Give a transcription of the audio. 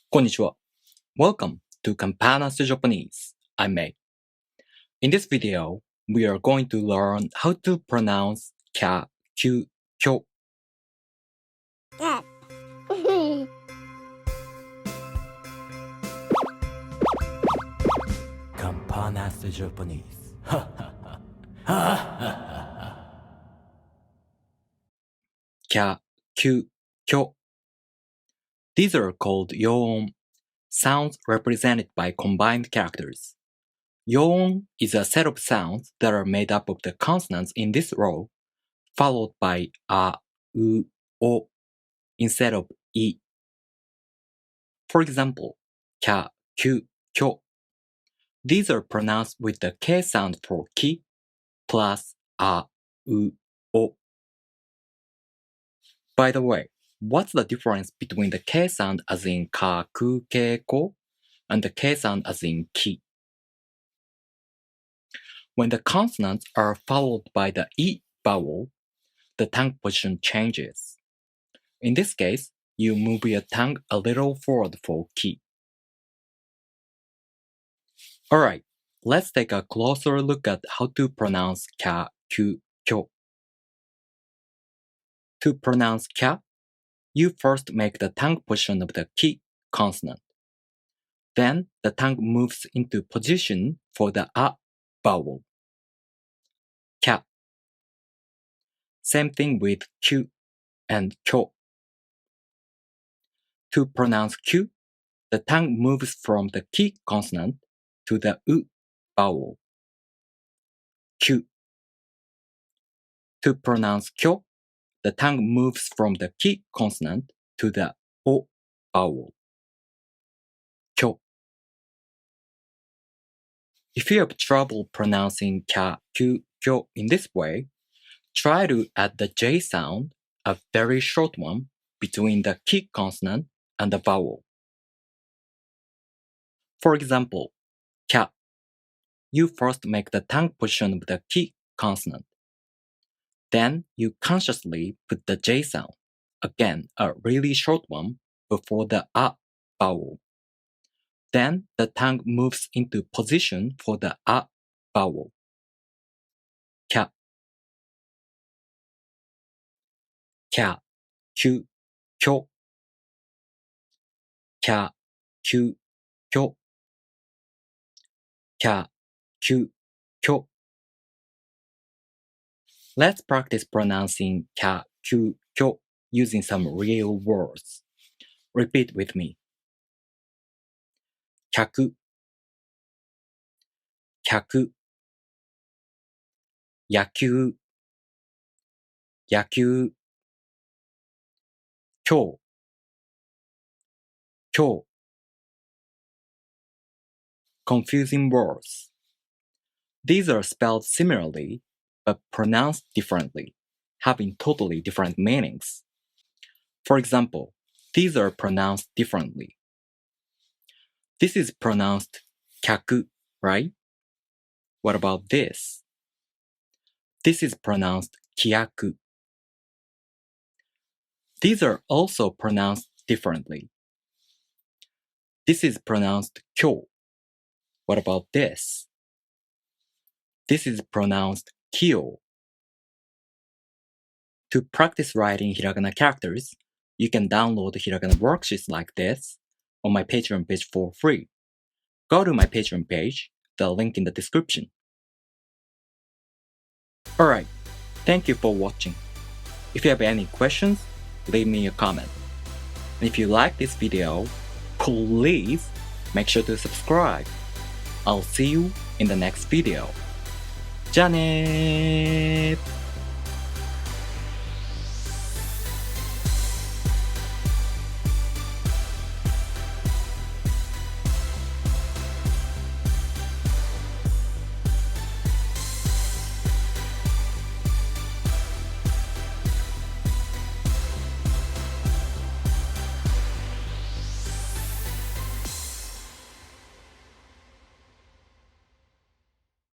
こんにちは. Welcome to consonants Japanese. I'm Mei. In this video, we are going to learn how to pronounce Kyu Kyo. Consonants Japanese. Kyu Kyo. These are called Yōon, sounds represented by combined characters. Yōon is a set of sounds that are made up of the consonants in this row, followed by a, u, o instead of i. For example, Kyu Kyo. These are pronounced with the K sound for ki plus a, u, o. By the way, what's the difference between the K sound as in ka, ku, ke, ko and the K sound as in ki? When the consonants are followed by the I vowel, the tongue position changes. In this case, you move your tongue a little forward for ki. Alright, let's take a closer look at how to pronounce Kyu Kyo. To pronounce Kya, you first make the tongue position of the ki consonant. Then the tongue moves into position for the a vowel. Kya. Same thing with Kyu and Kyo. To pronounce Q, the tongue moves from the ki consonant to the u vowel. Q. To pronounce Kyo, the tongue moves from the ki consonant to the o vowel. Kyo. If you have trouble pronouncing Kyu Kyo in this way, try to add the J sound, a very short one, between the ki consonant and the vowel. For example, Kya. You first make the tongue position of the ki consonant. Then you consciously put the J sound, again a really short one, before the a vowel. Then the tongue moves into position for the a vowel. Kya. Kya, Kyu, Kyo. Kya, Kyu, Kyo. Kya, Kyu, Kyo. Let's practice pronouncing Kyu, Kyo using some real words. Repeat with me. Kyaku, Kyaku. Yakyu, Yakyu. Kyo, Kyo. Confusing words. These are spelled similarly, but pronounced differently, having totally different meanings. For example, these are pronounced differently. This is pronounced kyaku, right? What about this? This is pronounced kyaku. These are also pronounced differently. This is pronounced kyo. What about this? This is pronounced kyo. To practice writing hiragana characters, you can download hiragana worksheets like this on my Patreon page for free. Go to my Patreon page, the link in the description. Alright, thank you for watching. If you have any questions, leave me a comment. And if you like this video, please make sure to subscribe. I'll see you in the next video. じゃあねー。